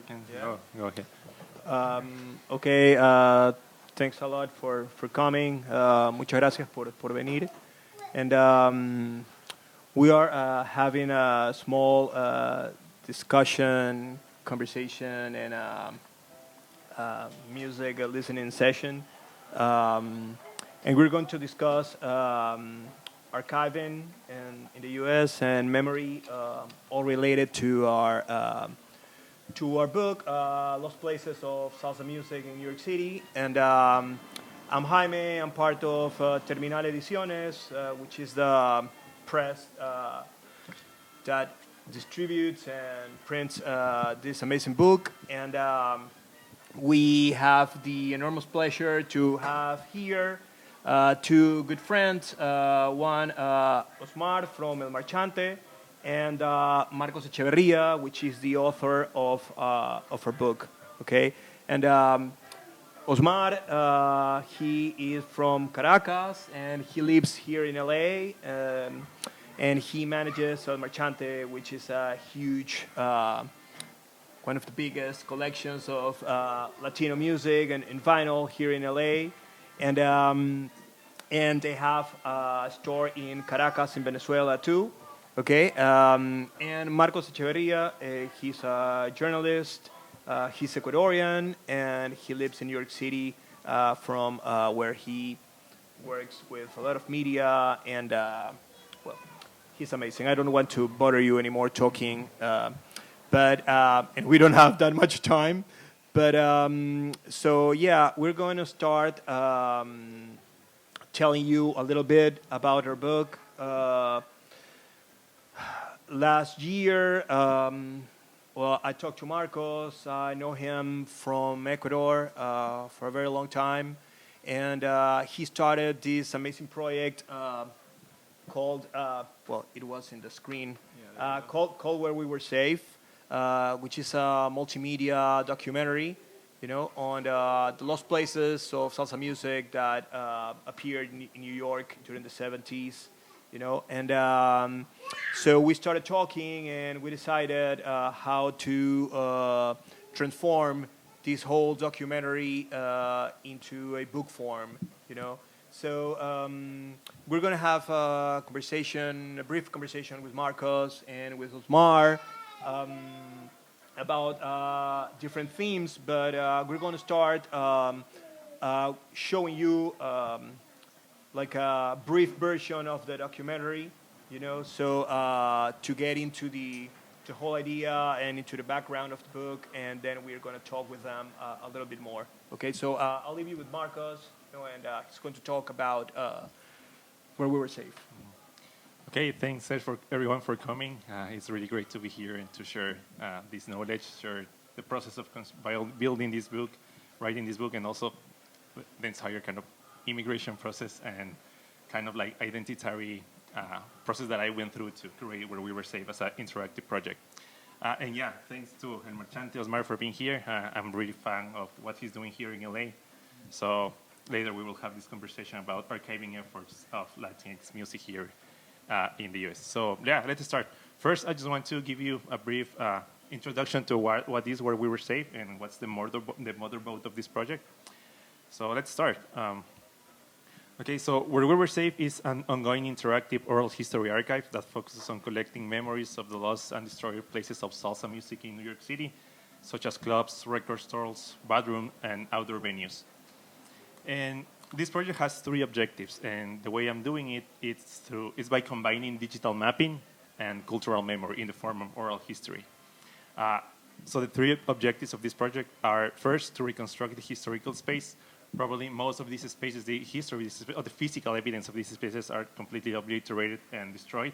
we can Yeah. go ahead. Okay, thanks a lot for coming. Muchas gracias por venir. And we are having a small discussion, conversation, and music listening session. And we're going to discuss archiving in the U.S. and memory, all related to our book, Lost Places of Salsa Music in New York City. And I'm Jaime. I'm part of Terminal Ediciones, which is the press that distributes and prints this amazing book. And we have the enormous pleasure to have here two good friends. One, Osmar from El Marchante, and Marcos Echeverria, which is the author of her book. Okay, and Osmar, he is from Caracas, and he lives here in LA, and he manages El Marchante, which is a huge, one of the biggest collections of Latino music and vinyl here in LA, and they have a store in Caracas in Venezuela too. Okay, and Marcos Echeverria, he's a journalist. He's Ecuadorian, and he lives in New York City, from where he works with a lot of media, and well, he's amazing. I don't want to bother you anymore talking, but and we don't have that much time. But so yeah, we're going to start telling you a little bit about our book. Last year, well, I talked to Marcos. I know him from Ecuador for a very long time, and he started this amazing project called, well, it was in the screen, called Where We Were Safe, which is a multimedia documentary, on the lost places of salsa music that appeared in New York during the 70s. And so we started talking, and we decided how to transform this whole documentary into a book form. So we're going to have a brief conversation with Marcos and with Osmar about different themes, but we're going to start showing you like a brief version of the documentary, so to get into the whole idea and into the background of the book, and then we're going to talk with them a little bit more. Okay, so I'll leave you with Marcos, and he's going to talk about Where We Were Safe. Okay, thanks for everyone for coming. It's really great to be here and to share this knowledge, share the process of building this book, writing this book, and also the entire kind of immigration process and kind of like identitary process that I went through to create Where We Were Safe as an interactive project. And yeah, thanks to El Marchante, Osmar, for being here. I'm really fan of what he's doing here in LA. So later we will have this conversation about archiving efforts of Latinx music here in the US. So yeah, let's start. First, I just want to give you a brief introduction to what is Where We Were Safe and what's the motherboard of this project. So let's start. Okay, so Where We Were Safe is an ongoing interactive oral history archive that focuses on collecting memories of the lost and destroyed places of salsa music in New York City, such as clubs, record stores, bathroom, and outdoor venues. And this project has three objectives, and the way I'm doing it is by combining digital mapping and cultural memory in the form of oral history. So the three objectives of this project are, first, to reconstruct the historical space. Probably most of these spaces, the history or the physical evidence of these spaces are completely obliterated and destroyed.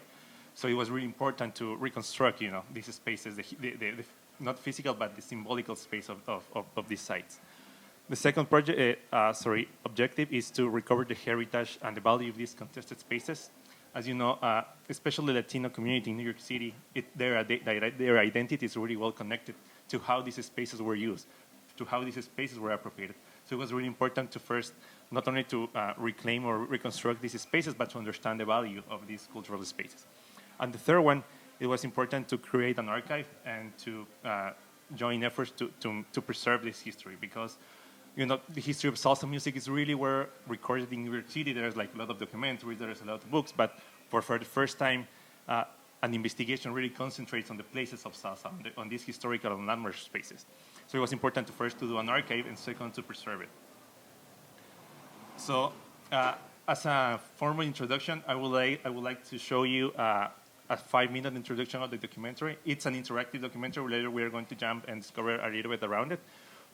So it was really important to reconstruct, these spaces, the not physical, but the symbolical space of these sites. The second objective is to recover the heritage and the value of these contested spaces. As you know, especially the Latino community in New York City, their identity is really well connected to how these spaces were used, to how these spaces were appropriated. So it was really important to first, not only to reclaim or reconstruct these spaces, but to understand the value of these cultural spaces. And the third one, it was important to create an archive and to joint efforts to preserve this history, because the history of salsa music is really well recorded in New York City. There's like a lot of documentaries, there's a lot of books, but for the first time, an investigation really concentrates on the places of salsa, on these historical and landmark spaces. So it was important to first to do an archive, and second to preserve it. So as a formal introduction, I would like to show you a 5-minute introduction of the documentary. It's an interactive documentary. Later we are going to jump and discover a little bit around it.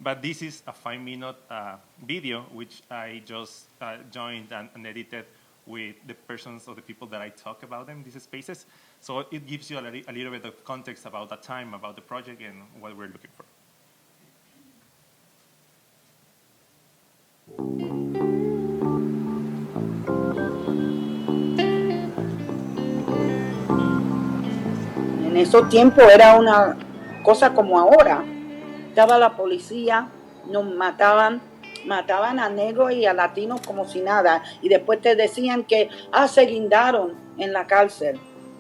But this is a 5-minute video, which I just joined and edited with the persons or the people that I talk about in these spaces. So it gives you a little bit of context about the time, about the project, and what we're looking for. En esos tiempos era una cosa como ahora. Estaba la policía, nos mataban a negros y a latinos como si nada. Y después te decían que se guindaron en la cárcel.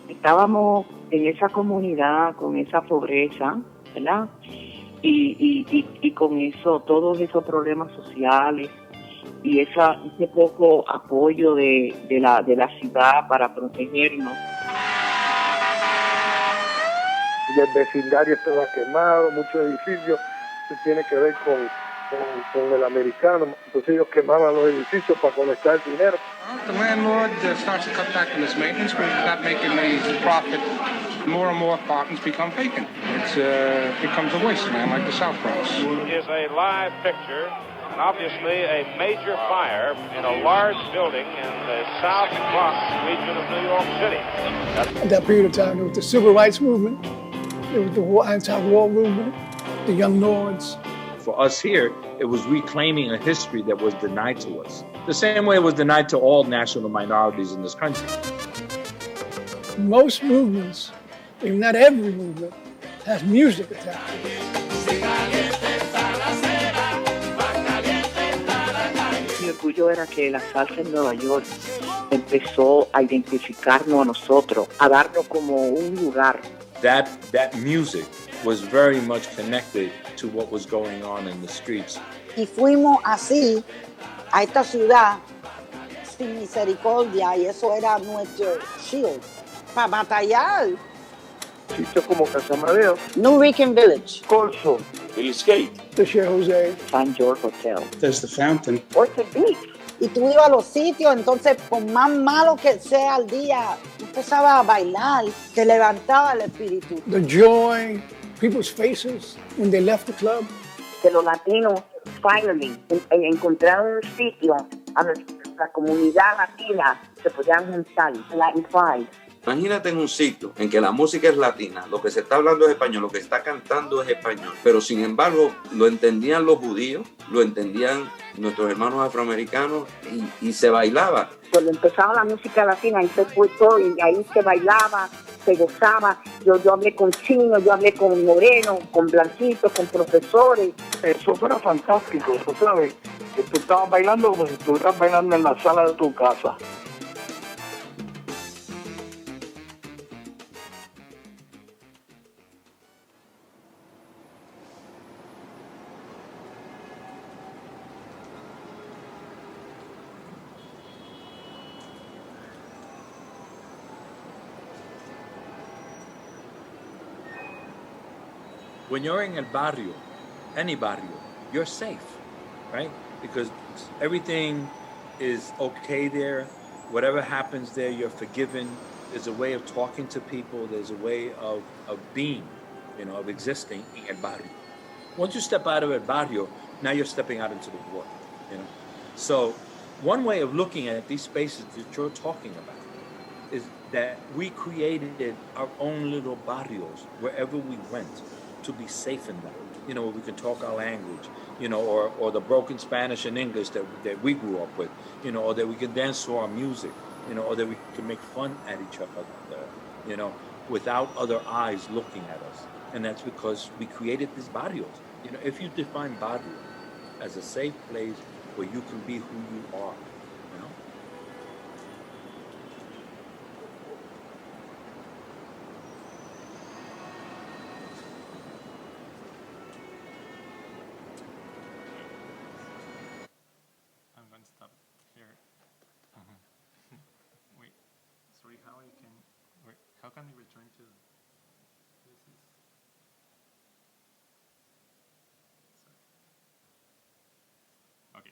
Estábamos en esa comunidad con esa pobreza, ¿verdad? Y con eso, todos esos problemas sociales y ese poco apoyo de la ciudad para protegernos. Y el vecindario estaba quemado, muchos edificios, se tiene que ver con el americano, entonces ellos quemaban los edificios para colectar dinero. The landlord starts to cut back on his maintenance, but he's not making the profit. More and more apartments become vacant. It becomes a wasteland like the South Bronx. Is a live picture, and obviously a major fire in a large building in the South Bronx region of New York City. At that period of time, there was the Civil Rights Movement, there was the anti-war movement, the Young Lords. For us here, it was reclaiming a history that was denied to us. The same way it was denied to all national minorities in this country. Most movements, if not every movement, has music attached. Mi orgullo era que la salsa en Nueva York empezó a identificarnos a nosotros, a darnos como un lugar. That music was very much connected to what was going on in the streets. Y fuimos así a esta ciudad sin misericordia, y eso era nuestro shield para batallar. Sitios como Casamadeo, New Rican Village, Corso, Skate, The Chez Jose, San George Hotel. There's the fountain. Orchard Beach. Y tú ibas a los sitios, entonces, por más malo que sea el día, tú empezabas a bailar, te levantaba el espíritu. the joy, people's faces when they left the club. Que los latinos finally encontraron un sitio a la comunidad latina se podían juntar, Latin Pride. Imagínate en un sitio en que la música es latina, lo que se está hablando es español, lo que está cantando es español, pero sin embargo lo entendían los judíos, lo entendían nuestros hermanos afroamericanos y se bailaba. Cuando empezaba la música latina, ahí se fue todo y ahí se bailaba, se gozaba. Yo hablé con chinos, yo hablé con morenos, con blanquitos, con profesores. eso era fantástico, ¿sabes? Que tú estabas bailando como si estuvieras bailando en la sala de tu casa. When you're in el barrio, any barrio, you're safe, right? Because everything is okay there. Whatever happens there, you're forgiven. There's a way of talking to people. There's a way of being, of existing in el barrio. Once you step out of el barrio, now you're stepping out into the world, So one way of looking at these spaces that you're talking about is that we created our own little barrios wherever we went to be safe in them, where we can talk our language, or the broken Spanish and English that we grew up with, or that we can dance to our music, or that we can make fun at each other, without other eyes looking at us. And that's because we created these barrios. If you define barrio as a safe place where you can be who you are, can we return to this? Okay.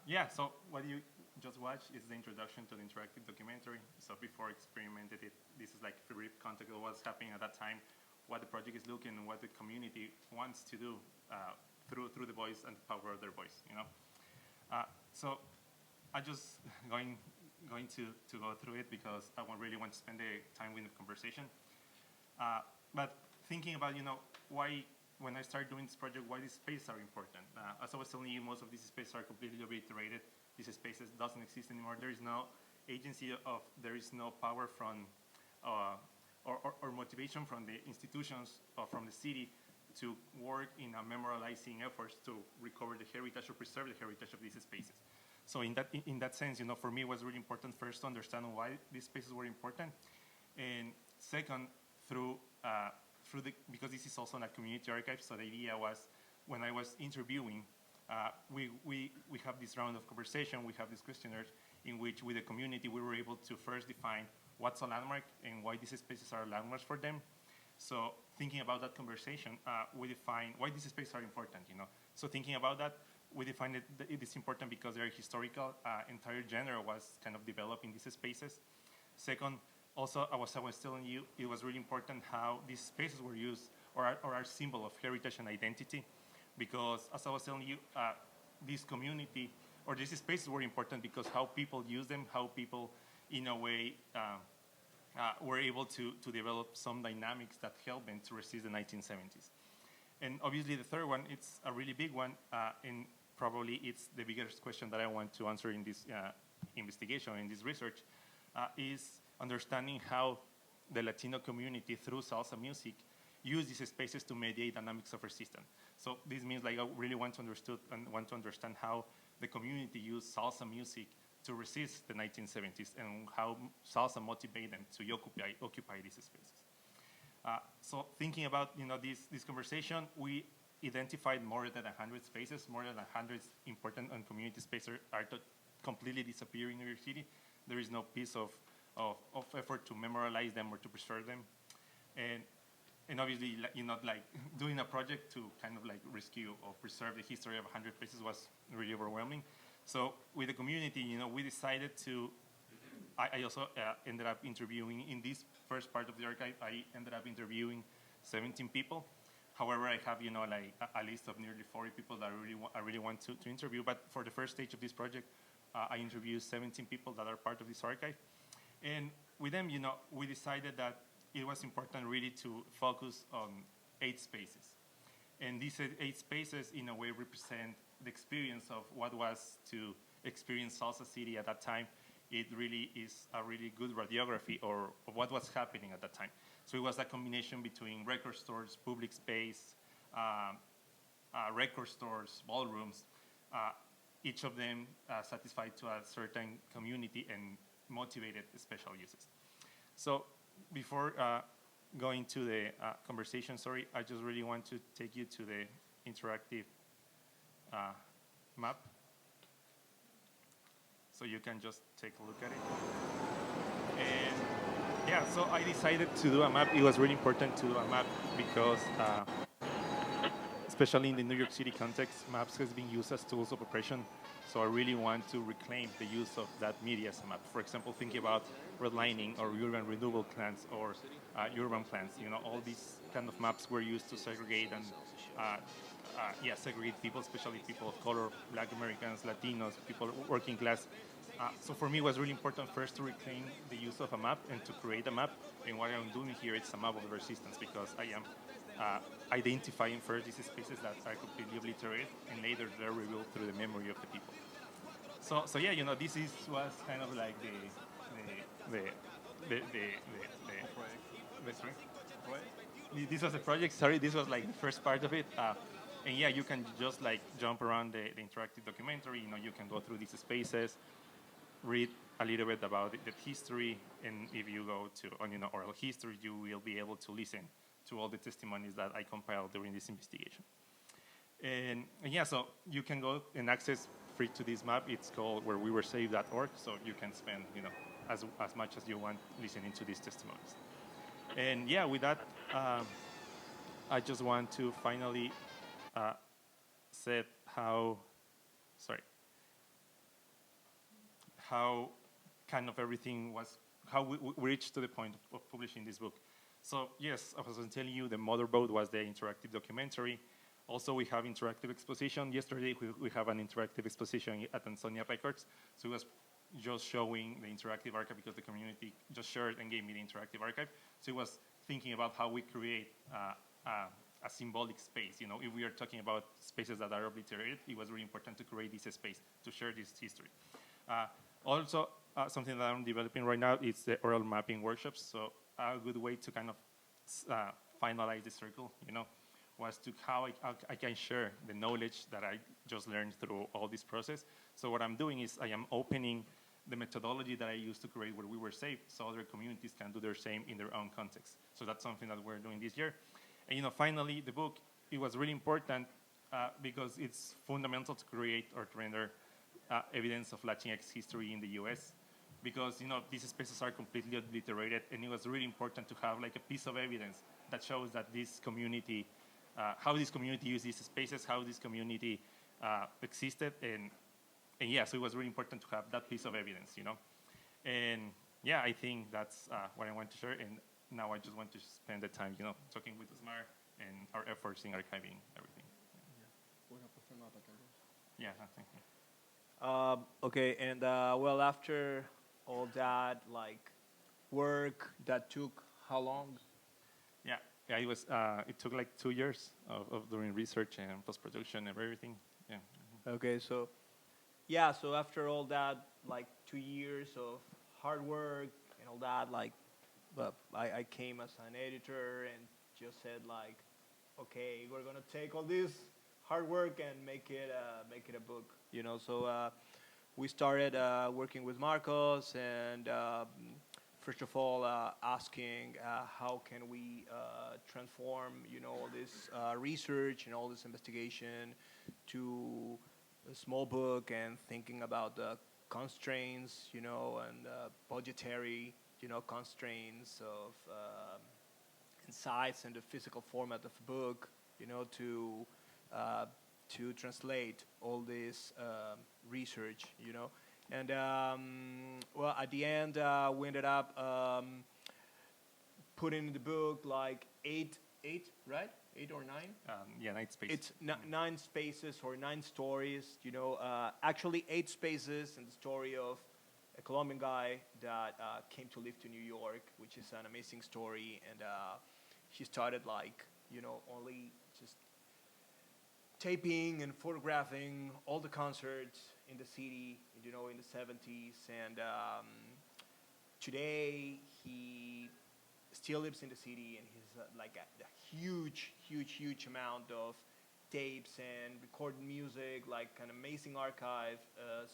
Yeah, so what you just watched is the introduction to the interactive documentary. So before experimented it, this is like a brief context of what's happening at that time, what the project is looking, and what the community wants to do through the voice and the power of their voice, you know. So I just going to go through it because I really want to spend the time with the conversation. But thinking about, you know, why, when I started doing this project, why these spaces are important. As I was telling you, most of these spaces are completely obliterated. These spaces doesn't exist anymore. There is no agency there is no power from, or motivation from the institutions or from the city to work in a memorializing efforts to recover the heritage or preserve the heritage of these spaces. So in that sense, you know, for me it was really important first to understand why these spaces were important, and second, because this is also a community archive. So the idea was, when I was interviewing, we have this round of conversation, we have these questionnaires in which with the community we were able to first define what's a landmark and why these spaces are landmarks for them. So thinking about that conversation, we define why these spaces are important, you know. So thinking about that, we defined that it is important because they're historical. Entire genre was kind of developed in these spaces. Second, also, as I was telling you, it was really important how these spaces were used or are a symbol of heritage and identity, because as I was telling you, this community or these spaces were important because how people use them, how people, in a way, were able to develop some dynamics that helped them to resist the 1970s. And obviously the third one, it's a really big one, and probably it's the biggest question that I want to answer in this investigation, in this research, is understanding how the Latino community through salsa music use these spaces to mediate dynamics of resistance. So this means like I really want to understand how the community used salsa music to resist the 1970s and how salsa motivated them to occupy these spaces. So thinking about, you know, this conversation, we identified more than 100 spaces, more than 100 important and community spaces are completely disappearing in New York City. There is no piece of effort to memorialize them or to preserve them. And obviously, you know, like doing a project to kind of like rescue or preserve the history of 100 places was really overwhelming. So with the community, you know, we decided to, I also ended up interviewing, in this first part of the archive, I ended up interviewing 17 people. However, I have, you know, like a list of nearly 40 people that I really want to interview. But for the first stage of this project, I interviewed 17 people that are part of this archive. And with them, you know, we decided that it was important really to focus on 8 spaces. And these 8 spaces, in a way, represent the experience of what was to experience Salsa City at that time. It really is a really good radiography of what was happening at that time. So it was a combination between record stores, public space, record stores, ballrooms, each of them satisfied to a certain community and motivated special uses. So before going to the conversation, I just really want to take you to the interactive map. So you can just take a look at it. And yeah, so I decided to do a map. It was really important to do a map because, especially in the New York City context, maps has been used as tools of oppression. So I really want to reclaim the use of that media as a map. For example, thinking about redlining or urban renewal plans or urban plans. You know, all these kind of maps were used to segregate and segregate people, especially people of color, Black Americans, Latinos, people working class. So for me, it was really important first to reclaim the use of a map and to create a map. And what I'm doing here is a map of resistance, because I am identifying first these spaces that are completely obliterated, and later they're revealed through the memory of the people. So yeah, you know, this was kind of like this was a project. Sorry, this was like the first part of it. And yeah, you can just like jump around the interactive documentary. You know, you can go through these spaces, read a little bit about the history, and if you go to oral history, you will be able to listen to all the testimonies that I compiled during this investigation. And yeah, so you can go and access free to this map. It's called whereweweresaved.org. So you can spend as much as you want listening to these testimonies. And yeah, with that, I just want to finally say how kind of everything was, how we reached to the point of publishing this book. So yes, as I was telling you, the motherboard was the interactive documentary. Also, we have interactive exposition. Yesterday, we have an interactive exposition at Ansonia Records. So it was just showing the interactive archive because the community just shared and gave me the interactive archive. So it was thinking about how we create a symbolic space. You know, if we are talking about spaces that are obliterated, it was really important to create this space to share this history. Also, something that I'm developing right now is the oral mapping workshops. So a good way to kind of finalize the circle, you know, was to how I can share the knowledge that I just learned through all this process. So what I'm doing is I am opening the methodology that I used to create Where We Were Safe so other communities can do their same in their own context. So that's something that we're doing this year. And, you know, finally, the book, it was really important because it's fundamental to create or to render evidence of Latinx history in the US. Because, you know, these spaces are completely obliterated, and it was really important to have like a piece of evidence that shows that this community, how this community used these spaces, how this community existed, and yeah, so it was really important to have that piece of evidence, you know. And yeah, I think that's what I want to share, and now I just want to spend the time, you know, talking with Osmar and our efforts in archiving everything. Yeah, thank you. Okay, and well, after all that, like, work that took how long? Yeah, it was. It took like 2 years of doing research and post-production and everything. Yeah. Okay, so yeah, so after all that, like 2 years of hard work and all that, like, I came as an editor and just said like, okay, we're gonna take all this hard work and make it a book, you know. So we started working with Marcos and first of all asking how can we transform, you know, all this research and all this investigation to a small book, and thinking about the constraints, you know, and budgetary, you know, constraints of insights and the physical format of a book, you know, to translate all this research, you know. And well, at the end, we ended up putting in the book like eight, right? 8 or 9? Yeah, 9 spaces. It's 9 spaces or 9 stories, you know. Actually, 8 spaces in the story of a Colombian guy that came to live to New York, which is an amazing story. And he started like, you know, only just taping and photographing all the concerts in the city, you know, in the 70s. And today he still lives in the city, and he's like a huge amount of tapes and recorded music, like an amazing archive.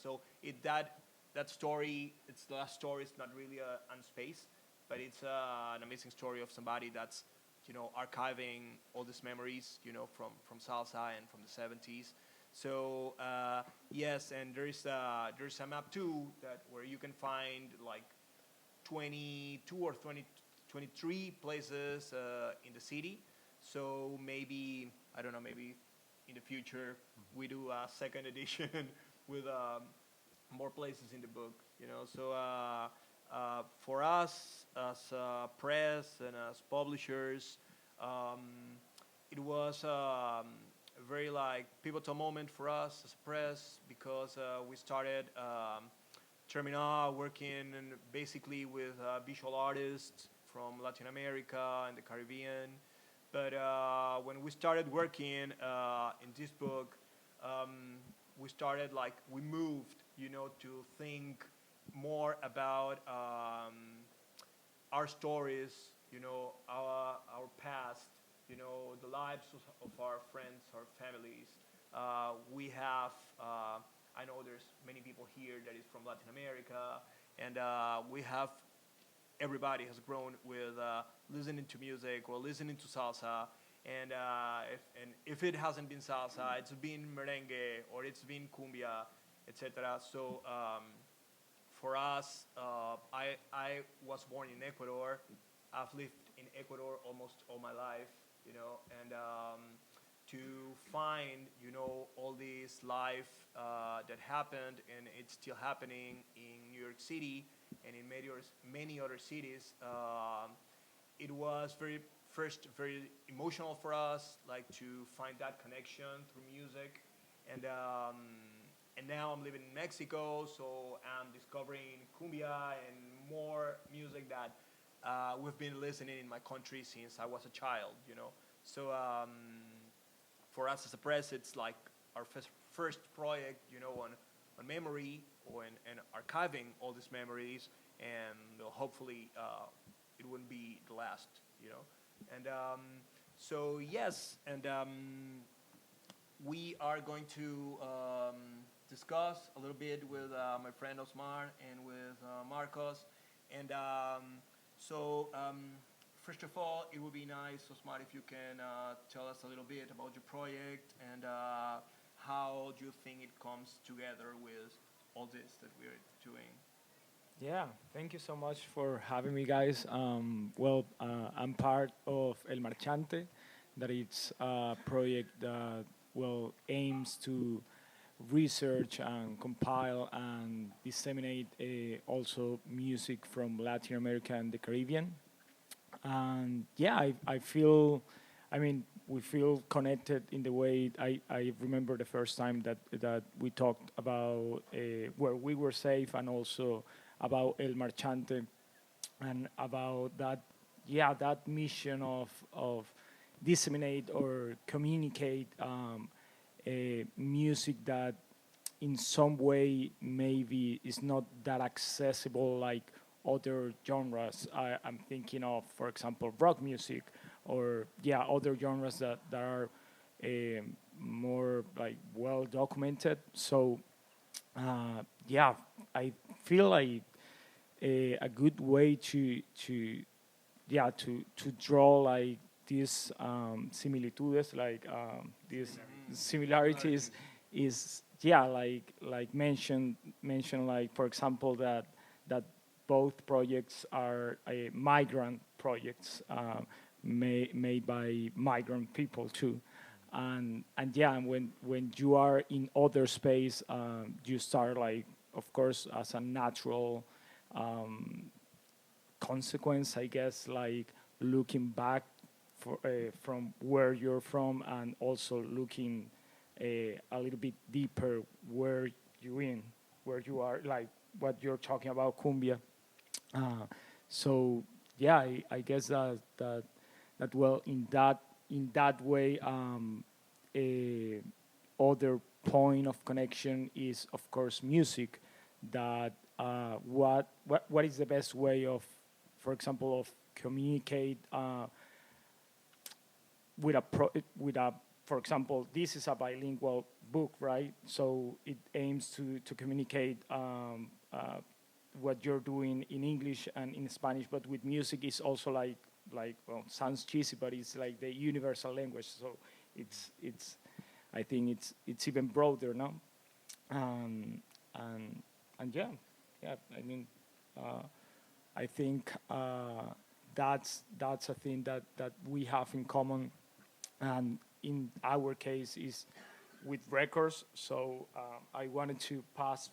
So that story, it's the last story. It's not really on space, but it's an amazing story of somebody that's, you know, archiving all these memories, you know, from salsa and from the 70s. So yes, and there's a map too where you can find like 22 or 23 places in the city. So maybe, I don't know, maybe in the future we do a second edition with more places in the book, you know. So for us as press and as publishers, it was a very like pivotal moment for us as press, because we started Terminal working basically with visual artists from Latin America and the Caribbean. But when we started working in this book, we moved, you know, to think more about our stories, you know, our past, you know, the lives of our friends, our families. We have, I know there's many people here that is from Latin America, and we have, everybody has grown with listening to music or listening to salsa, and if it hasn't been salsa, it's been merengue or it's been cumbia, etc. So for us, I was born in Ecuador. I've lived in Ecuador almost all my life, and to find, all this life that happened and it's still happening in New York City and in many other cities. It was very emotional for us, like to find that connection through music, and now I'm living in Mexico, so I'm discovering cumbia and more music that we've been listening in my country since I was a child. So for us as a press, it's like our first project, on memory and archiving all these memories, and hopefully it wouldn't be the last, And so yes, and we are going to discuss a little bit with my friend Osmar and with Marcos, and first of all, it would be nice, Osmar, if you can tell us a little bit about your project and how do you think it comes together with all this that we're doing. Yeah, thank you so much for having me, guys. I'm part of El Marchante, that it's a project that aims to research and compile and disseminate also music from Latin America and the Caribbean. And yeah, we feel connected in the way I remember the first time that we talked about where we were safe, and also about El Marchante and about that mission of disseminate or communicate music that in some way maybe is not that accessible like other genres. I'm thinking of, for example, rock music, or other genres that are more like well documented. So I feel like a good way to draw like these similitudes, like these similarities, is like mention like, for example, that both projects are migrant projects made by migrant people too. And when you are in other space, you start like, of course, as a natural consequence, I guess, like looking back from where you're from, and also looking a little bit deeper where you are, like what you're talking about, cumbia. I guess that in that way, a other point of connection is, of course, music. That what is the best way of, for example, of communicate with a for example, this is a bilingual book, right? So it aims to communicate what you're doing in English and in Spanish, but with music is also like sounds cheesy, but it's like the universal language. So it's I think it's even broader now. And I mean, I think that's a thing that we have in common, and in our case is with records. So I wanted to pass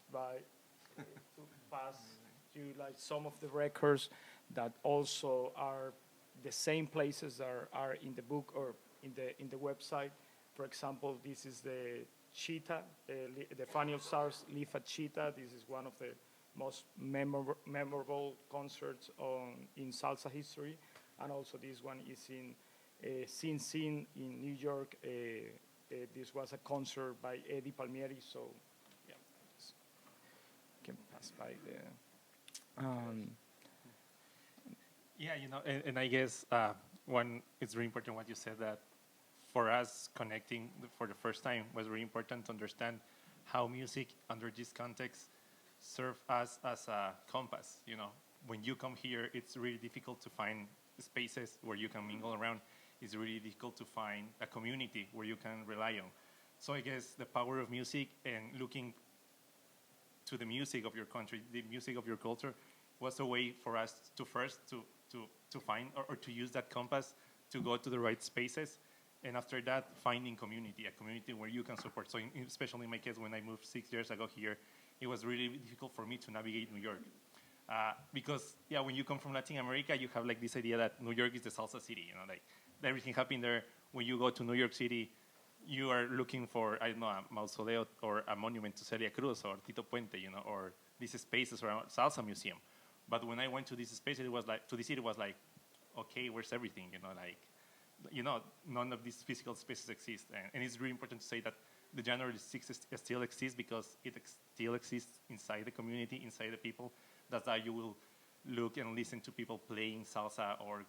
you like some of the records that also are the same places that are in the book or in the website. For example, this is the Cheetah, the Funny Stars Live at Cheetah. This is one of the most memorable concerts in salsa history, and also this one is in Sin Sin in New York. This was a concert by Eddie Palmieri. So yeah, just can pass by there. And I guess it's really important what you said, that for us connecting for the first time was really important to understand how music under this context serve us as a compass. When you come here, it's really difficult to find spaces where you can mingle around. It's really difficult to find a community where you can rely on. So I guess the power of music and looking to the music of your country, the music of your culture, was a way for us to first to find or to use that compass to go to the right spaces, and after that, finding a community where you can support. So especially in my case, when I moved 6 years ago here, it was really difficult for me to navigate New York. Because, yeah, when you come from Latin America, you have like this idea that New York is the salsa city, you know, like everything happening there. When you go to New York City, you are looking for, I don't know, a mausoleo or a monument to Celia Cruz or Tito Puente, you know, or these spaces or a salsa museum. But when I went to this space, it was like, to the city, it was like, okay, where's everything, you know, like, you know, none of these physical spaces exist. And it's really important to say that the January 6th still exists because it still exists inside the community, inside the people. That's how you will look and listen to people playing salsa or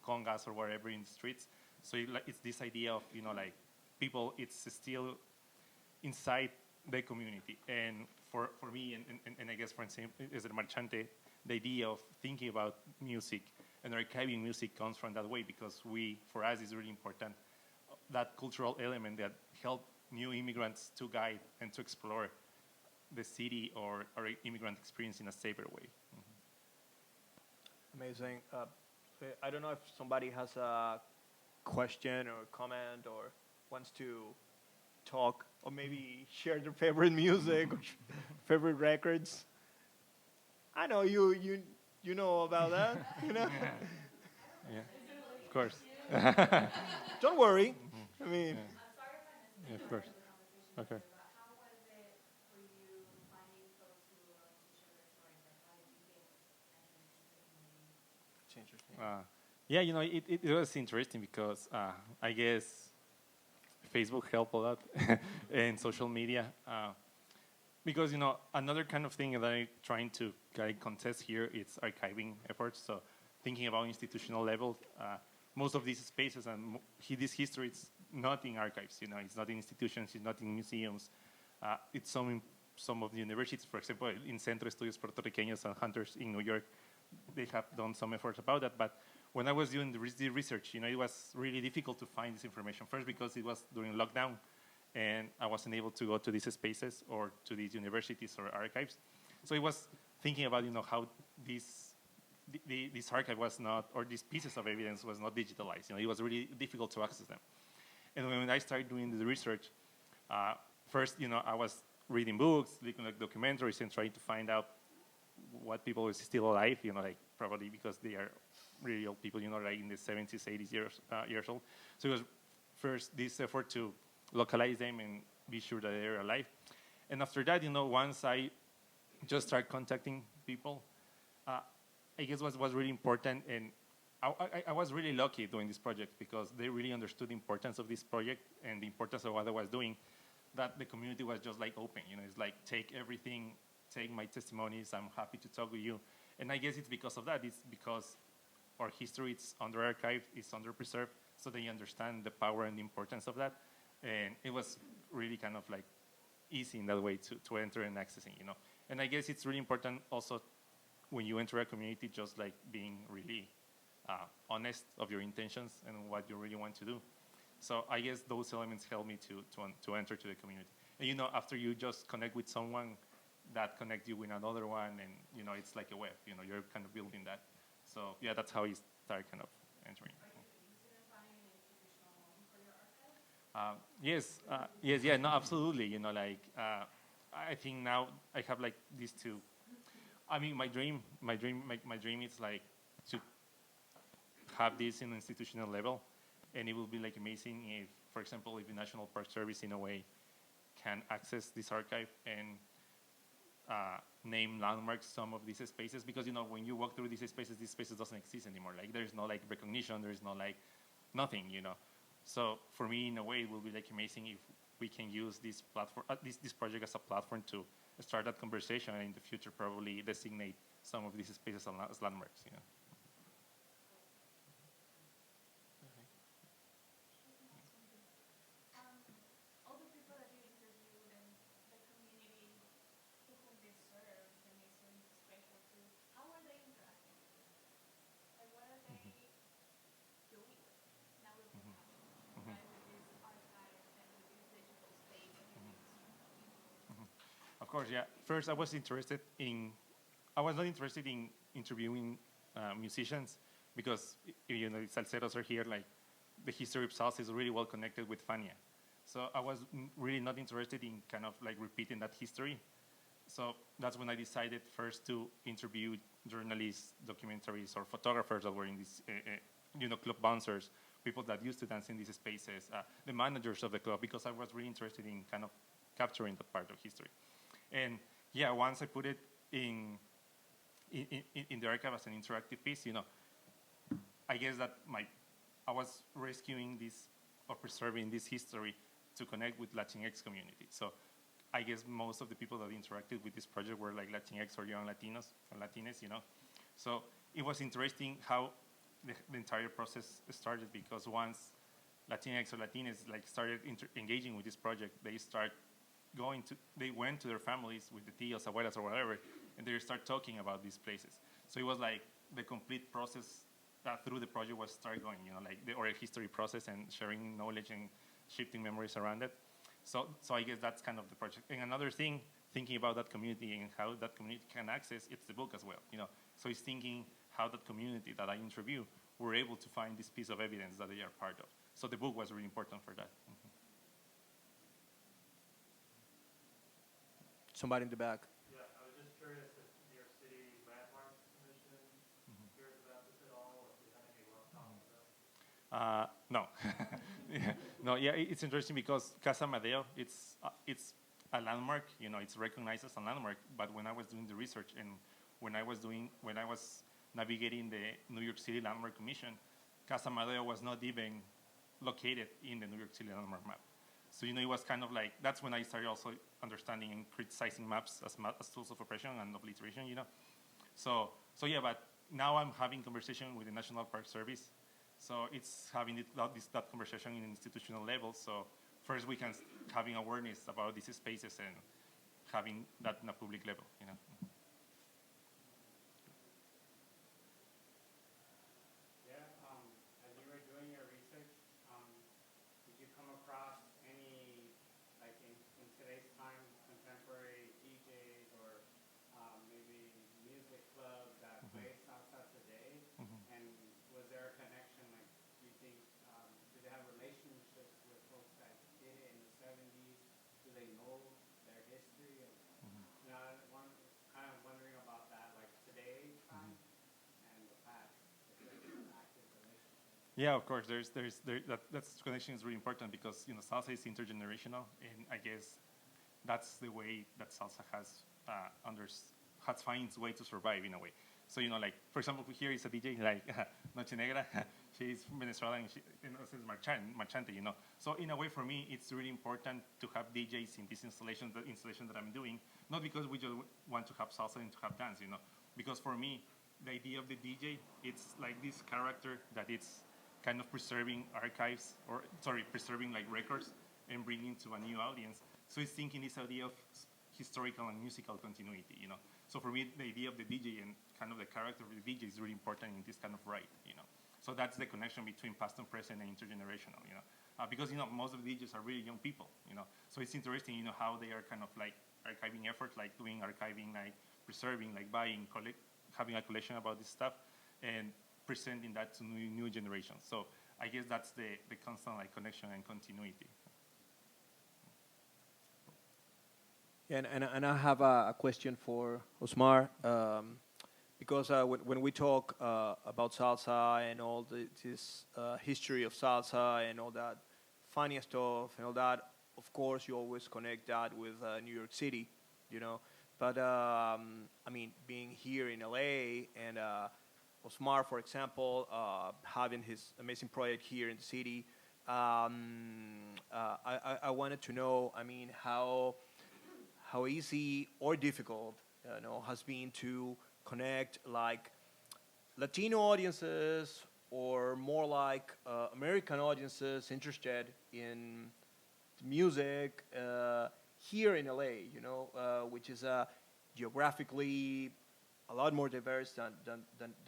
congas or whatever in the streets. So it's this idea of, you know, like people, it's still inside the community. And for me, and I guess for instance, as a Marchante, the idea of thinking about music and archiving music comes from that way, because for us, it's really important, that cultural element that help new immigrants to guide and to explore the city or immigrant experience in a safer way. Mm-hmm. Amazing. I don't know if somebody has a question or comment or wants to talk or maybe share their favorite music or favorite records. I know you know about that, you know? Yeah, of course. Don't worry. I mean, yeah, of course. Okay. Yeah, you know, it was interesting because I guess Facebook helped a lot and social media. Because, you know, another kind of thing that I'm trying to contest here is archiving efforts. So thinking about institutional level, most of these spaces and this history is not in archives, you know, it's not in institutions, it's not in museums. It's some of the universities, for example, in Centro Estudios Puertorriqueños and Hunters in New York, they have done some efforts about that. But when I was doing the research, you know, it was really difficult to find this information. First, because it was during lockdown, and I wasn't able to go to these spaces or to these universities or archives. So it was thinking about, you know, how this archive was not, or these pieces of evidence was not digitalized. You know, it was really difficult to access them. And when I started doing the research, first, you know, I was reading books, looking at documentaries, and trying to find out what people is still alive, you know, like probably because they are really old people, you know, like in the 70s, 80s years old. So it was first this effort to localize them and be sure that they're alive. And after that, you know, once I just start contacting people, I guess what was really important, and I was really lucky doing this project because they really understood the importance of this project and the importance of what I was doing, that the community was just like open, you know, it's like take everything, take my testimonies, I'm happy to talk with you. And I guess it's because of that, it's because our history, it's under archived, it's under preserved, so they understand the power and the importance of that. And it was really kind of like easy in that way to enter and accessing, you know. And I guess it's really important also when you enter a community, just like being really honest of your intentions and what you really want to do. So I guess those elements help me to enter to the community. And you know, after you just connect with someone, that connects you with another one, and you know, it's like a web. You know, you're kind of building that. So yeah, that's how you start kind of entering. Yes, yeah, no, absolutely. You know, like I think now I have like these two. I mean, my dream is like to have this in institutional level, and it will be like amazing if, for example, if the National Park Service in a way can access this archive and name landmarks some of these spaces, because you know when you walk through these spaces doesn't exist anymore. Like there's no like recognition, there's no like nothing, you know. So for me, in a way, it will be like amazing if we can use this platform, this project as a platform to start that conversation, and in the future probably designate some of these spaces as landmarks. You know. Of course, yeah. First, I was not interested in interviewing musicians because salseros are here. Like the history of salsa is really well connected with Fania, so I was really not interested in kind of like repeating that history. So that's when I decided first to interview journalists, documentaries, or photographers that were in these, club bouncers, people that used to dance in these spaces, the managers of the club, because I was really interested in kind of capturing that part of history. And yeah, once I put it in the archive as an interactive piece, I guess that I was rescuing this or preserving this history to connect with Latinx community. So I guess most of the people that interacted with this project were like Latinx or young Latinos or Latinas, So it was interesting how the entire process started, because once Latinx or Latinas started engaging with this project, they went to their families with the tios, abuelas, or whatever, and they start talking about these places. So it was like the complete process through the project was start going, the oral history process and sharing knowledge and shifting memories around it. So I guess that's kind of the project. And another thing, thinking about that community and how that community can access, it's the book as well, So it's thinking how that community that I interview were able to find this piece of evidence that they are part of. So the book was really important for that. Mm-hmm. Somebody in the back. Yeah, I was just curious if New York City Landmark Commission cares about this at all, or if there's anything worth talking about. No. No, yeah, it's interesting because Casa Madeo, it's a landmark, it's recognized as a landmark. But when I was doing the research and when I was navigating the New York City Landmark Commission, Casa Madeo was not even located in the New York City Landmark map. So, it was kind of like, that's when I started also understanding and criticizing maps as tools of oppression and obliteration, So yeah, but now I'm having conversation with the National Park Service. So it's having that conversation in an institutional level. So first we can having awareness about these spaces and having that in a public level, Yeah, as you were doing your research, did you come across any, like in today's time, contemporary DJs or maybe music clubs that play salsa today? And was there a connection, like, do you think, do they have relationships with folks that did it in the 70s? Do they know their history? I'm kind of wondering about that, like today's time and the past. If there's an active relationship. Yeah, of course. That connection is really important because salsa is intergenerational, and I guess that's the way that salsa has found its way to survive in a way. So like for example, here is a DJ like Noche Negra. She's from Venezuela and she's Marchante. So in a way, for me, it's really important to have DJs in this installation that I'm doing, not because we just want to have salsa and to have dance, because for me, the idea of the DJ, it's like this character that it's kind of preserving preserving like records and bringing to a new audience. So it's thinking this idea of historical and musical continuity, So for me, the idea of the DJ and kind of the character of the DJ is really important in this kind of right, So that's the connection between past and present and intergenerational, because, most of the DJs are really young people, So it's interesting, how they are kind of like archiving efforts, like doing archiving, like preserving, like buying, having a collection about this stuff and presenting that to new generations. So I guess that's the constant like connection and continuity. And I have a question for Osmar, because when we talk about salsa and all this history of salsa and all that funny stuff and all that, of course you always connect that with New York City, But being here in LA and Osmar, for example, having his amazing project here in the city, I wanted to know, how easy or difficult, has been to connect like Latino audiences or more like American audiences interested in music here in LA, which is geographically a lot more diverse than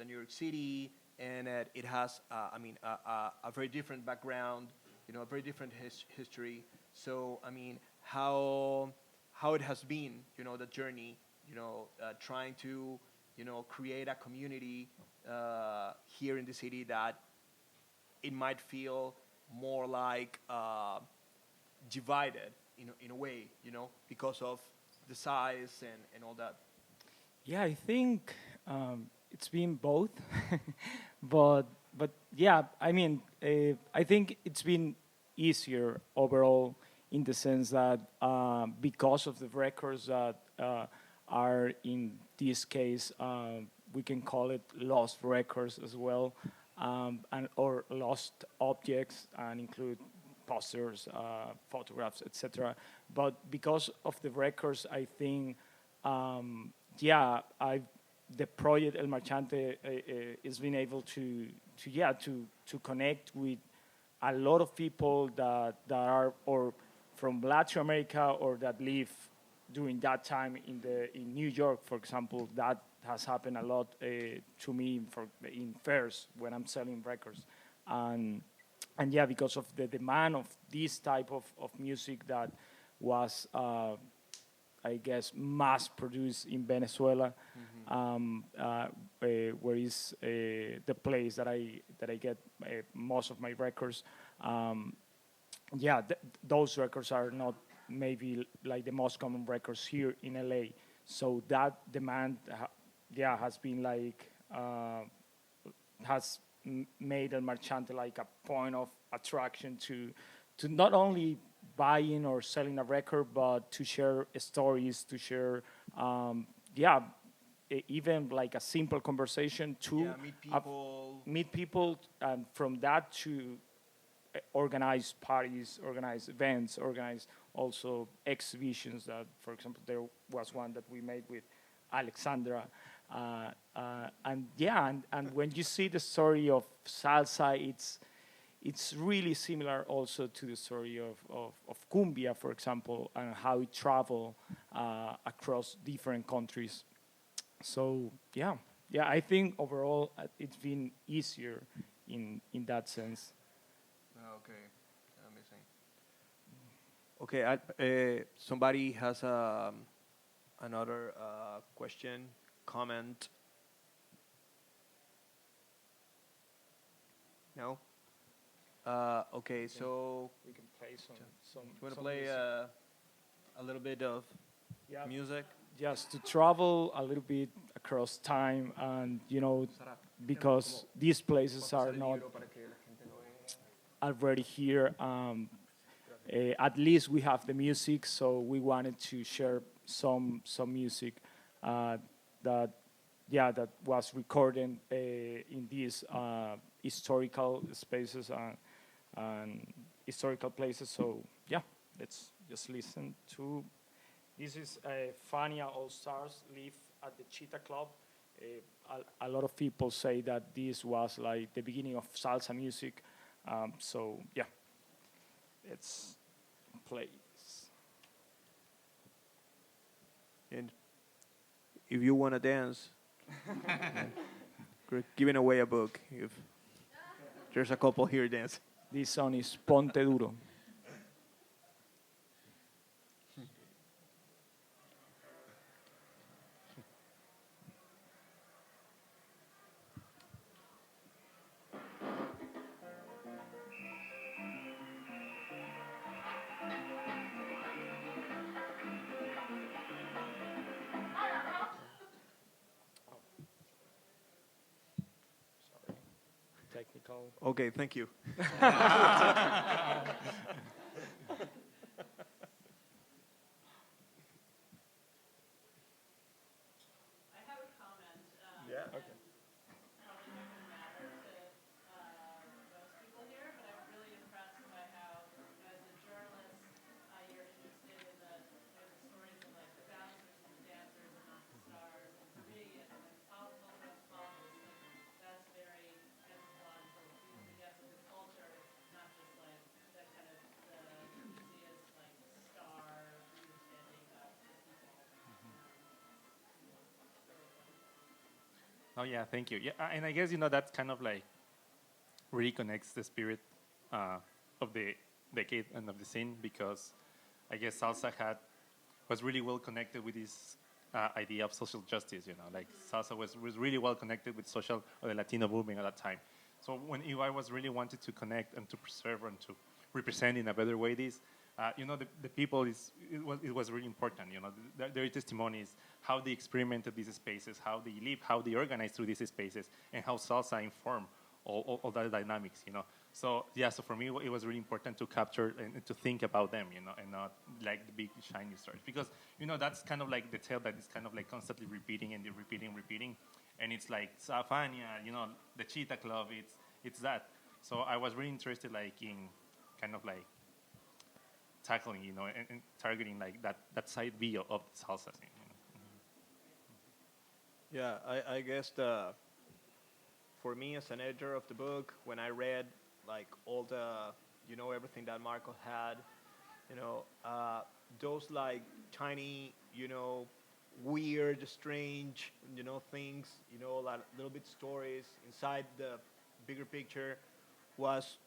New York City, and it has, a very different background, a very different history. So, how it has been, the journey, trying to, create a community here in the city that it might feel more like divided in a way, because of the size and all that. Yeah, I think it's been both, but yeah, I mean, I think it's been easier overall in the sense that because of the records that are in this case, we can call it lost records as well, and or lost objects, and include posters, photographs, etc. But because of the records, I think, yeah, the project El Marchante has been able to connect with a lot of people that are or from Latin America or that live during that time in New York, for example. That has happened a lot to me in fairs when I'm selling records, and yeah, because of the demand of this type of music that was, I guess, mass produced in Venezuela, where is the place that I get most of my records. Yeah, those records are not maybe like the most common records here in LA. So that demand, has been like has made El Marchante like a point of attraction to not only buying or selling a record, but to share stories, to share, even like a simple conversation to meet people, and from that to organize parties, organize events, organize also exhibitions. That, for example, there was one that we made with Alexandra, and when you see the story of salsa, it's really similar also to the story of cumbia, for example, and how it traveled across different countries. So I think overall it's been easier in that sense. Okay, amazing. Okay, somebody has another question, comment. No. Okay, so we can play some. You want to play a little bit of music? Just to travel a little bit across time, and because these places are not already here. At least we have the music, so we wanted to share some music that was recorded in these historical spaces and historical places. So let's just listen to. This is Fania All Stars live at the Cheetah Club. A lot of people say that this was like the beginning of salsa music. Let's play this. And if you want to dance, we're giving away a book. If there's a couple here dancing. This song is Ponte Duro. Technical. Okay, thank you. Oh yeah, thank you. Yeah, and I guess that kind of like really connects the spirit of the decade and of the scene, because I guess salsa had was really well connected with this idea of social justice. Like salsa was really well connected with social or the Latino movement at that time. So when EY was really wanted to connect and to preserve and to represent in a better way this, the people it was really important. Their testimonies, how they experimented these spaces, how they live, how they organized through these spaces, and how salsa informed all that dynamics. So so for me it was really important to capture and to think about them, and not like the big shiny stars, because that's kind of like the tale that is kind of like constantly repeating and repeating, and it's like Safania, the Cheetah Club, it's that. So I was really interested like in kind of like tackling, and targeting like that side view of salsa thing. Yeah, I guess for me as an editor of the book, when I read like all the, everything that Marco had, those like tiny, weird, strange, things, like little bit stories inside the bigger picture was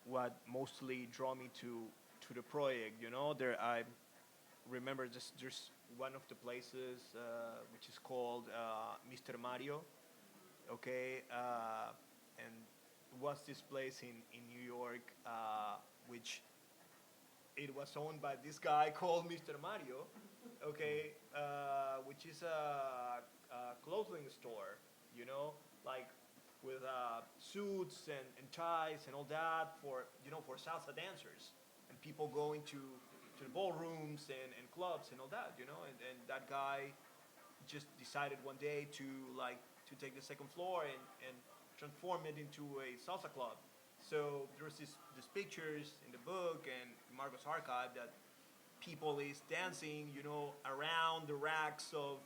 what mostly drew me to the project. I remember there's one of the places which is called Mr. Mario. Okay, and it was this place in New York, which it was owned by this guy called Mr. Mario. Okay, which is a clothing store, like with suits and ties and all that for for salsa dancers and people going to the ballrooms and clubs and all that, and that guy just decided one day to take the second floor and transform it into a salsa club. So there's these pictures in the book and Marco's archive that people is dancing, around the racks of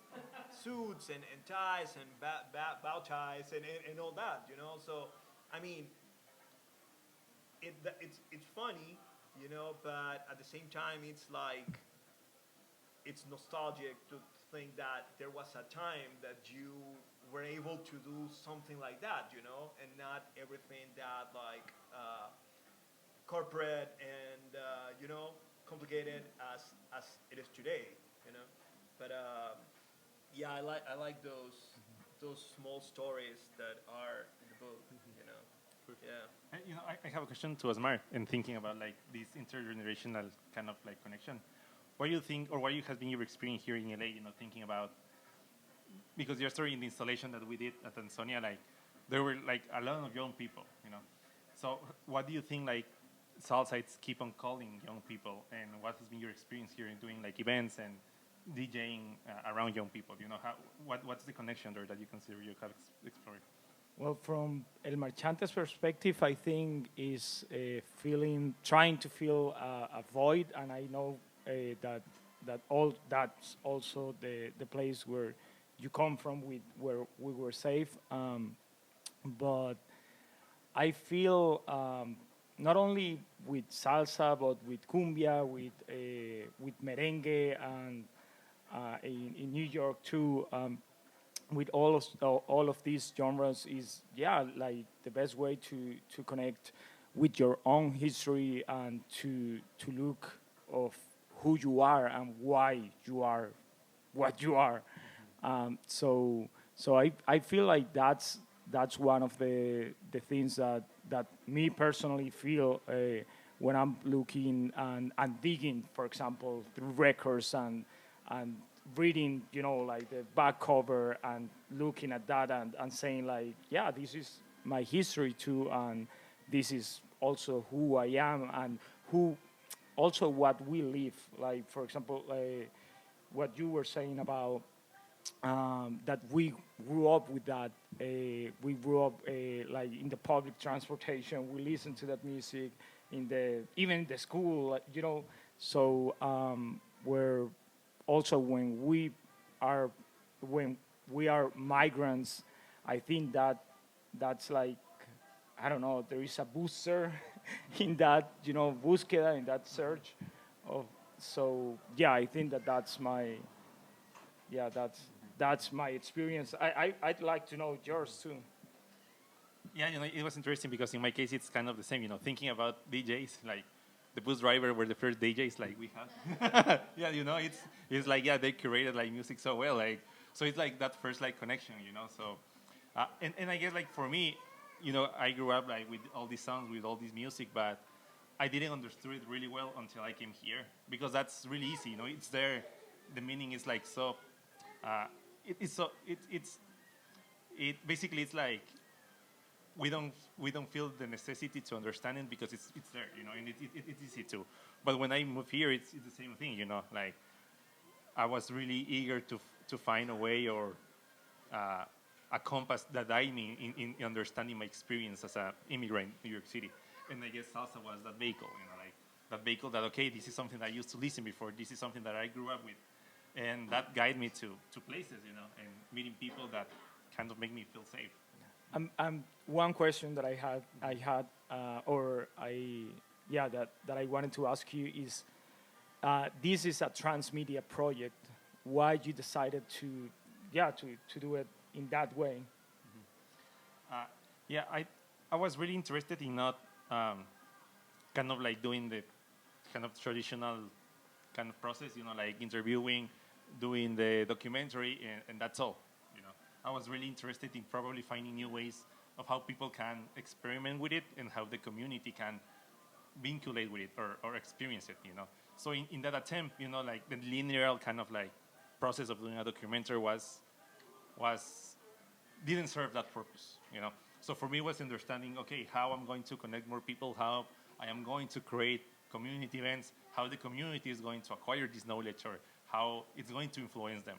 suits and ties and bow ties and all that, So, I mean, it's funny, but at the same time, it's like, it's nostalgic to think that there was a time that you were able to do something like that, and not everything that like corporate and complicated as it is today, But yeah, I like those small stories that are in the book, Yeah. And, I have a question to Osmar, in thinking about like this intergenerational kind of like connection. What do you think, or what has been your experience here in LA? Thinking about, because your story in the installation that we did at Ansonia, like there were like a lot of young people, So what do you think like salsites keep on calling young people, and what has been your experience here in doing like events and DJing around young people? What's the connection there that you consider you have explored? Well, from El Marchante's perspective, I think is trying to fill a void, and I know that's also the place where you come from, where we were safe. But I feel not only with salsa, but with cumbia, with merengue, and in New York too. With all of these genres is like the best way to connect with your own history and to look of who you are and why you are what you are. So I feel like that's one of the things that me personally feel when I'm looking and digging, for example, through records and reading, like the back cover and looking at that and saying like, yeah, this is my history too, and this is also who I am and who also what we live. Like, for example, what you were saying about that we grew up with that. We grew up like in the public transportation. We listened to that music even in the school, So we're also when we are migrants, I think that's like, I don't know, there is a booster in that, búsqueda, in that search of. So yeah, I think that's my experience. I'd like to know yours too. Yeah, it was interesting because in my case it's kind of the same. Thinking about DJs, like the bus driver were the first DJs like we have. Yeah, it's like they curated like music so well, like so it's like that first like connection, So, and I guess like for me, I grew up like with all these songs, with all this music, but I didn't understand it really well until I came here because that's really easy, It's there, the meaning is like so. It's so it basically it's like we don't feel the necessity to understand it because it's there, and it's easy to. But when I moved here, it's the same thing, Like I was really eager to find a way or a compass that I need in understanding my experience as an immigrant in New York City, and I guess salsa was that vehicle, like that vehicle that okay, this is something that I used to listen before, this is something that I grew up with, and that guided me to places, and meeting people that kind of make me feel safe. One question that that I wanted to ask you is, this is a transmedia project. Why you decided to do it in that way? I was really interested in not kind of like doing the kind of traditional kind of process, like interviewing, doing the documentary, and that's all. I was really interested in probably finding new ways of how people can experiment with it and how the community can vinculate with it or experience it, So in that attempt, like the linear kind of like process of doing a documentary didn't serve that purpose, So for me, it was understanding, okay, how I'm going to connect more people, how I am going to create community events, how the community is going to acquire this knowledge or how it's going to influence them,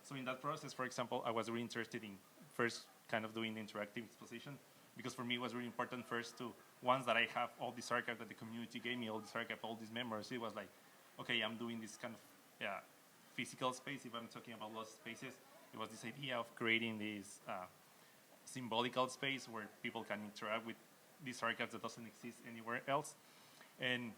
So in that process, for example, I was really interested in first kind of doing the interactive exposition because for me it was really important first to, once that I have all this archive that the community gave me, all this archive, all these memories, it was like, okay, I'm doing this kind of physical space. If I'm talking about Lost Spaces, it was this idea of creating this symbolical space where people can interact with these archives that doesn't exist anywhere else. And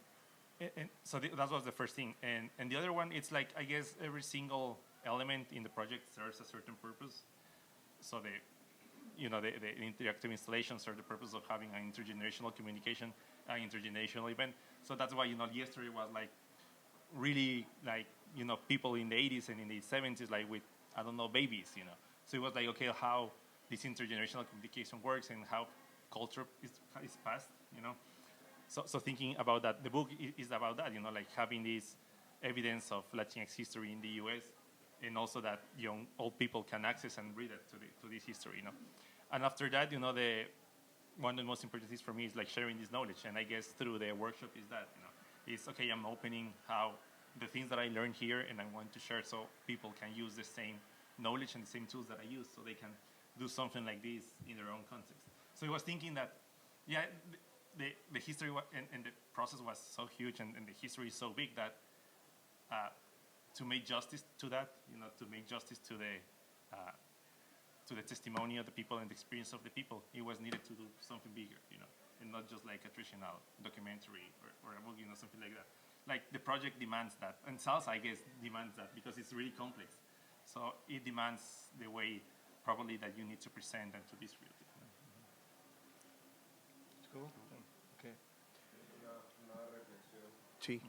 so that was the first thing. And the other one, it's like, I guess every single element in the project serves a certain purpose. So the interactive installations serve the purpose of having an intergenerational communication, an intergenerational event. So that's why, yesterday was like really like, people in the 80s and in the 70s, like with, I don't know, babies, So it was like, okay, how this intergenerational communication works and how culture is passed, So thinking about that, the book is about that, like having this evidence of Latinx history in the U.S., and also that young old people can access and read it to this history, And after that, one of the most important things for me is like sharing this knowledge, and I guess through the workshop is that, it's okay. I'm opening how the things that I learned here, and I want to share so people can use the same knowledge and the same tools that I use, so they can do something like this in their own context. So I was thinking that, the history and the process was so huge, and the history is so big that. To make justice to that, to make justice to the testimony of the people and the experience of the people, it was needed to do something bigger, and not just like a traditional documentary or a book, something like that. Like the project demands that, and salsa, I guess, demands that because it's really complex. So it demands the way probably that you need to present and to distribute it. Cool. Okay. Sí.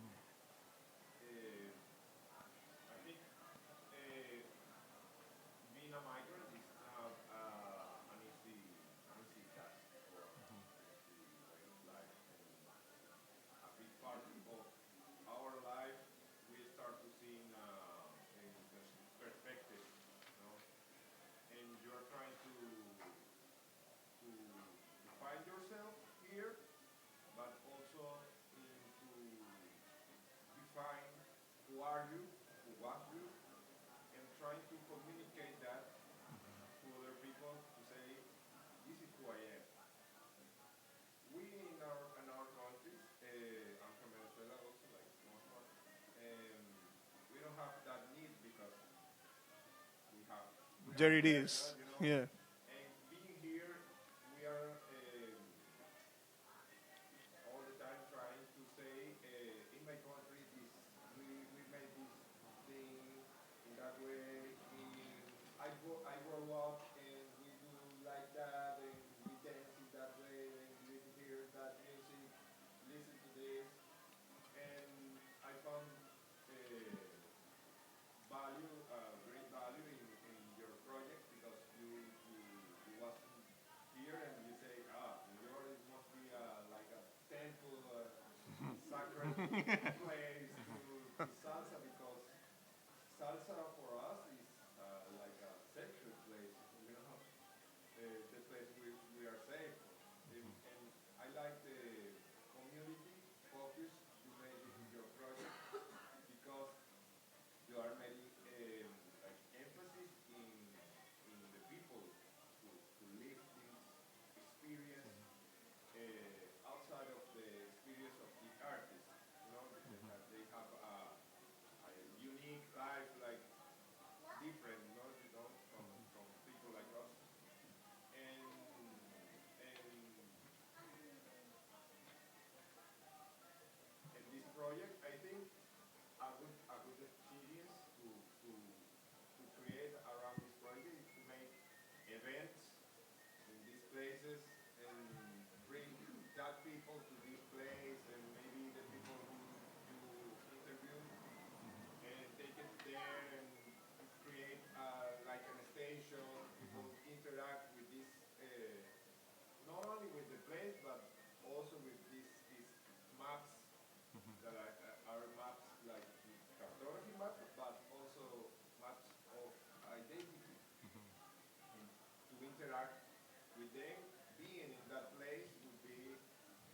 There it is. Yeah. place, but also with these maps that are maps like cartography maps, but also maps of identity. And to interact with them, being in that place would be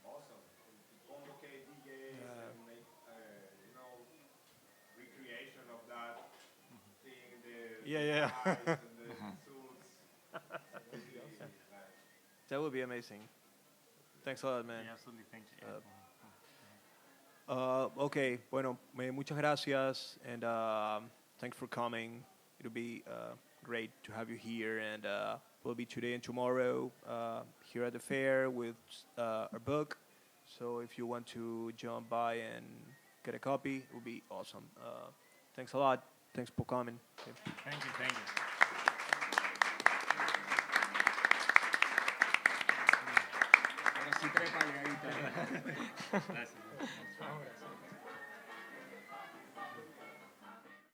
awesome. And to convocate DJs and make, recreation of that thing, the lights and the suits. Would be nice. That would be amazing. Thanks a lot, man. Yeah, absolutely. Thank you. Okay, bueno, muchas gracias, and thanks for coming. It'll be great to have you here, and we'll be today and tomorrow here at the fair with our book. So if you want to jump by and get a copy, it would be awesome. Thanks a lot. Thanks for coming. Okay. Thank you. Thank you. Ahora sí trepa, Gracias.